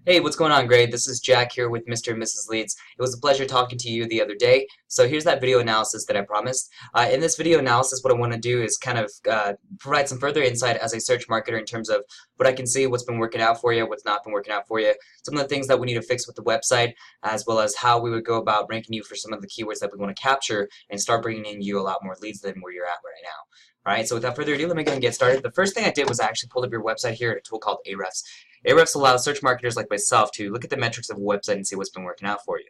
Hey, what's going on, Grade? This is Jack here with Mr. and Mrs. Leeds. It was a pleasure talking to you the other day. So here's that video analysis that I promised. In this video analysis, what I want to do is kind of provide some further insight as a search marketer in terms of what I can see, what's been working out for you, what's not been working out for you, some of the things that we need to fix with the website, as well as how we would go about ranking you for some of the keywords that we want to capture and start bringing in you a lot more leads than where you're at right now. Alright, so without further ado, let me go and get started. The first thing I did was I actually pulled up your website here at a tool called Ahrefs. Ahrefs allows search marketers like myself to look at the metrics of a website and see what's been working out for you.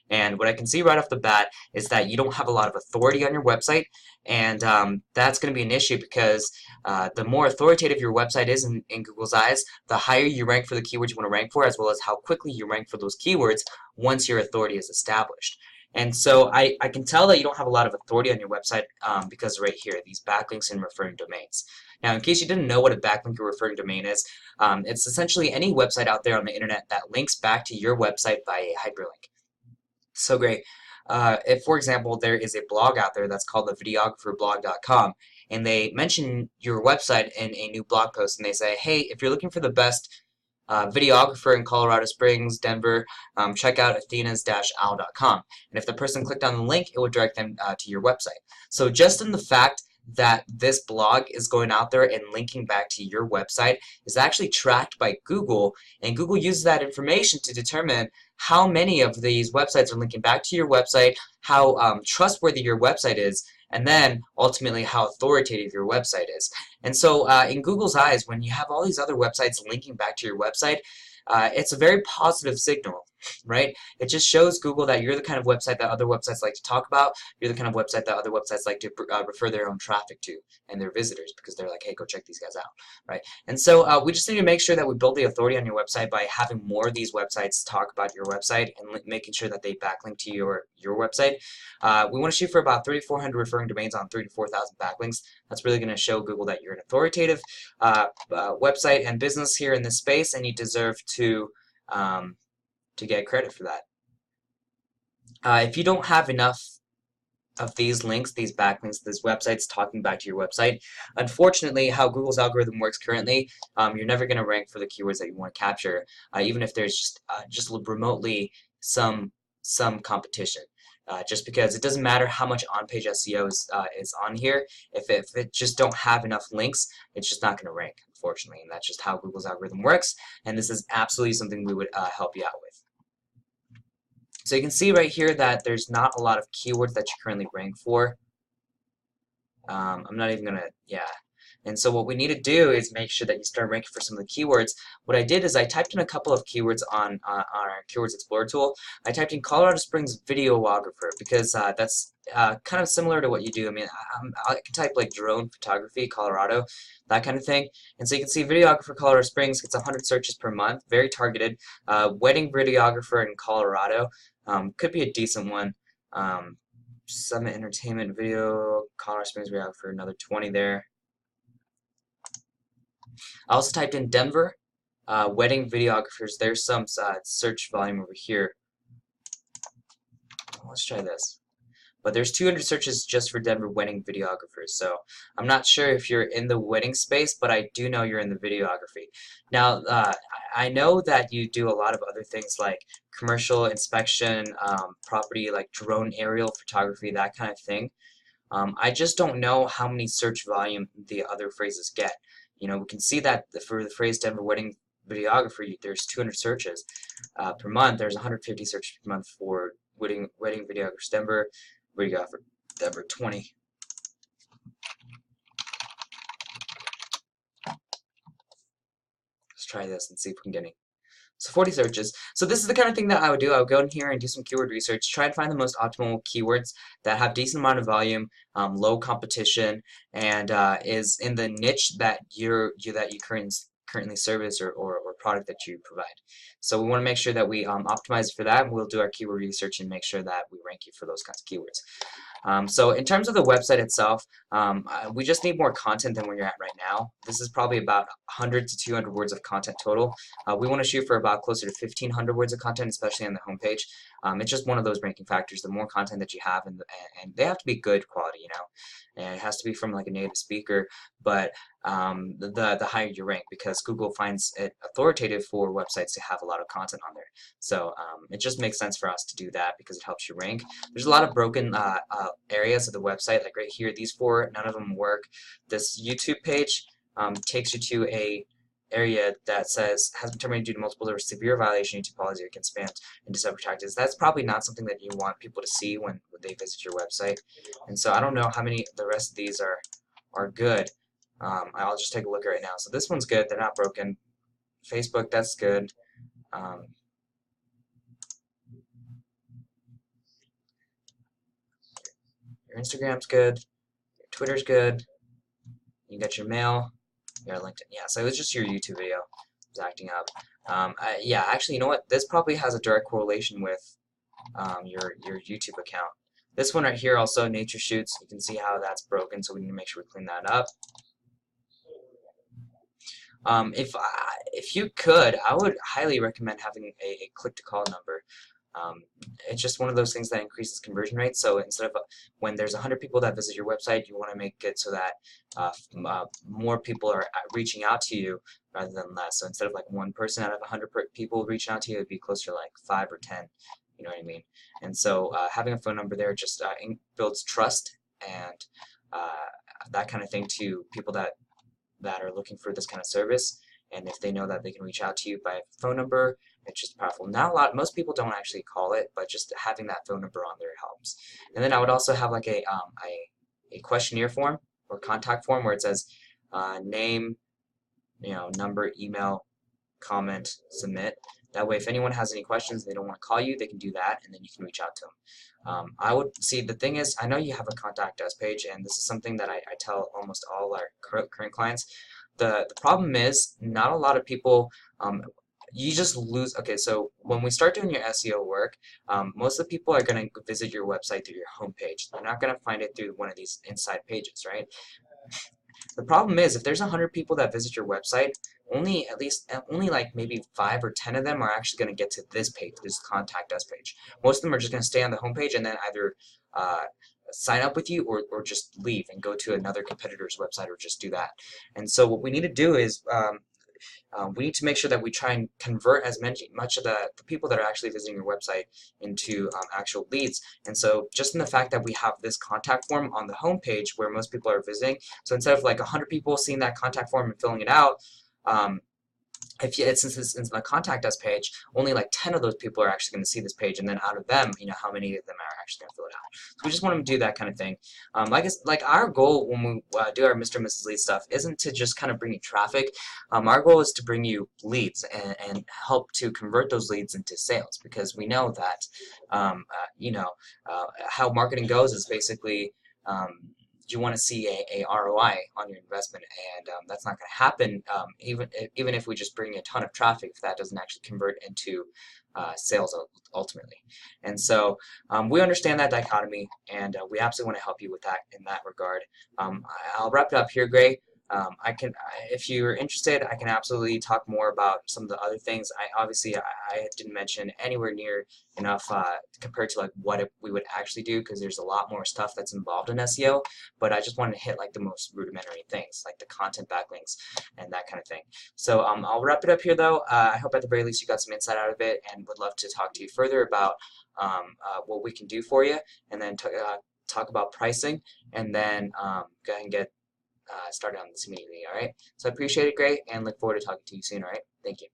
And what I can see right off the bat is that you don't have a lot of authority on your website, and that's going to be an issue because the more authoritative your website is in Google's eyes, the higher you rank for the keywords you want to rank for, as well as how quickly you rank for those keywords once your authority is established. And so I can tell that you don't have a lot of authority on your website because right here, these backlinks and referring domains. Now, in case you didn't know what a backlink or referring domain is, it's essentially any website out there on the internet that links back to your website via a hyperlink. So great. If, for example, there is a blog out there that's called the videographerblog.com, and they mention your website in a new blog post, and they say, hey, if you're looking for the best videographer in Colorado Springs, Denver, check out athenas-owl.com. And if the person clicked on the link, it would direct them to your website. So just in the fact that this blog is going out there and linking back to your website is actually tracked by Google, and Google uses that information to determine how many of these websites are linking back to your website, how trustworthy your website is, and then ultimately how authoritative your website is. And so in Google's eyes, when you have all these other websites linking back to your website, it's a very positive signal, right? It just shows Google that you're the kind of website that other websites like to talk about. You're the kind of website that other websites like to refer their own traffic to and their visitors, because they're like, hey, go check these guys out, right? And so we just need to make sure that we build the authority on your website by having more of these websites talk about your website and making sure that they backlink to your website. We want to shoot for about 3,400 referring domains on 3,000 to 4,000 backlinks. That's really going to show Google that you're an authoritative website and business here in this space, and you deserve to get credit for that. If you don't have enough of these links, these backlinks, these websites talking back to your website, unfortunately, how Google's algorithm works currently, you're never going to rank for the keywords that you want to capture, even if there's just remotely some competition. Just because it doesn't matter how much on-page SEO is on here, if it just don't have enough links, it's just not going to rank, unfortunately, and that's just how Google's algorithm works, and this is absolutely something we would help you out with. So you can see right here that there's not a lot of keywords that you currently rank for. I'm not even gonna, yeah. And so what we need to do is make sure that you start ranking for some of the keywords. What I did is I typed in a couple of keywords on our Keywords Explorer tool. I typed in Colorado Springs videographer because that's kind of similar to what you do. I mean, I can type like drone photography, Colorado, that kind of thing. And so you can see videographer Colorado Springs gets 100 searches per month, very targeted. Wedding videographer in Colorado could be a decent one. Summit Entertainment Video, Colorado Springs videographer, another 20 there. I also typed in Denver, wedding videographers. There's some search volume over here. Let's try this. But there's 200 searches just for Denver wedding videographers. So I'm not sure if you're in the wedding space, but I do know you're in the videography. Now, I know that you do a lot of other things like commercial inspection, property, like drone aerial photography, that kind of thing. I just don't know how many search volume the other phrases get. You know, we can see that for the phrase Denver wedding videographer, there's 200 searches per month. There's 150 searches per month for wedding videographers Denver videographer Denver 20. Let's try this and see if we can get any. So 40 searches. So this is the kind of thing that I would do. I would go in here and do some keyword research, try and find the most optimal keywords that have decent amount of volume, low competition, and is in the niche that you currently service or product that you provide. So we want to make sure that we optimize for that, and we'll do our keyword research and make sure that we rank you for those kinds of keywords. So in terms of the website itself, we just need more content than where you're at right now. This is probably about 100 to 200 words of content total. We want to shoot for about closer to 1,500 words of content, especially on the homepage. It's just one of those ranking factors. The more content that you have, and they have to be good quality, and it has to be from like a native speaker, but the higher you rank, because Google finds it authoritative for websites to have a lot of content on there. So it just makes sense for us to do that because it helps you rank. There's a lot of broken areas of the website, like right here, these four, none of them work. This YouTube page takes you to a area that says has been terminated due to multiple or severe violation of YouTube policy or can spam and deceptive tactics. That's probably not something that you want people to see when they visit your website. And so I don't know how many the rest of these are good. I'll just take a look right now. So this one's good. They're not broken. Facebook, that's good. Your Instagram's good. Your Twitter's good. You got your mail. Your LinkedIn. Yeah, so it was just your YouTube video. It was acting up. Yeah, actually, you know what? This probably has a direct correlation with your YouTube account. This one right here, also nature shoots. You can see how that's broken, so we need to make sure we clean that up. If you could, I would highly recommend having a click-to-call number. It's just one of those things that increases conversion rates. So instead of when there's 100 people that visit your website, you want to make it so that more people are reaching out to you rather than less. So instead of like one person out of 100 people reaching out to you, it'd be closer to like 5 or 10. You know what I mean? And so having a phone number there just builds trust and that kind of thing to people that are looking for this kind of service. And if they know that they can reach out to you by phone number, it's just powerful. Most people don't actually call it, but just having that phone number on there helps. And then I would also have like a questionnaire form or contact form where it says name, number, email, comment, submit. That way, if anyone has any questions, they don't want to call you, they can do that, and then you can reach out to them. I would see, the thing is, I know you have a contact us page, and this is something that I tell almost all our current clients. The problem is, not a lot of people, you just lose. Okay, so when we start doing your SEO work, most of the people are going to visit your website through your homepage. They're not going to find it through one of these inside pages, right? The problem is, if there's 100 people that visit your website, only like maybe 5 or 10 of them are actually going to get to this page, this contact us page. Most of them are just going to stay on the homepage and then either sign up with you or just leave and go to another competitor's website or just do that. And so what we need to do is we need to make sure that we try and convert as much of the people that are actually visiting your website into actual leads. And so just in the fact that we have this contact form on the home page where most people are visiting, so instead of like 100 people seeing that contact form and filling it out, since it's in the contact us page, only like 10 of those people are actually going to see this page, and then out of them, how many of them are actually going to fill it out. So we just want them to do that kind of thing. Like our goal when we do our Mr. and Mrs. Lead stuff isn't to just kind of bring you traffic. Our goal is to bring you leads and help to convert those leads into sales, because we know that how marketing goes is basically you want to see a ROI on your investment, and that's not going to happen even if we just bring a ton of traffic, if that doesn't actually convert into sales ultimately. And so we understand that dichotomy, and we absolutely want to help you with that in that regard. I'll wrap it up here, Gray. If you're interested, I can absolutely talk more about some of the other things. Obviously I didn't mention anywhere near enough compared to like what we would actually do, because there's a lot more stuff that's involved in SEO. But I just wanted to hit like the most rudimentary things, like the content backlinks and that kind of thing. So I'll wrap it up here, though. I hope at the very least you got some insight out of it, and would love to talk to you further about what we can do for you, and then talk about pricing, and then go ahead and get started on this immediately. All right. So I appreciate it, Gray, and look forward to talking to you soon. All right. Thank you.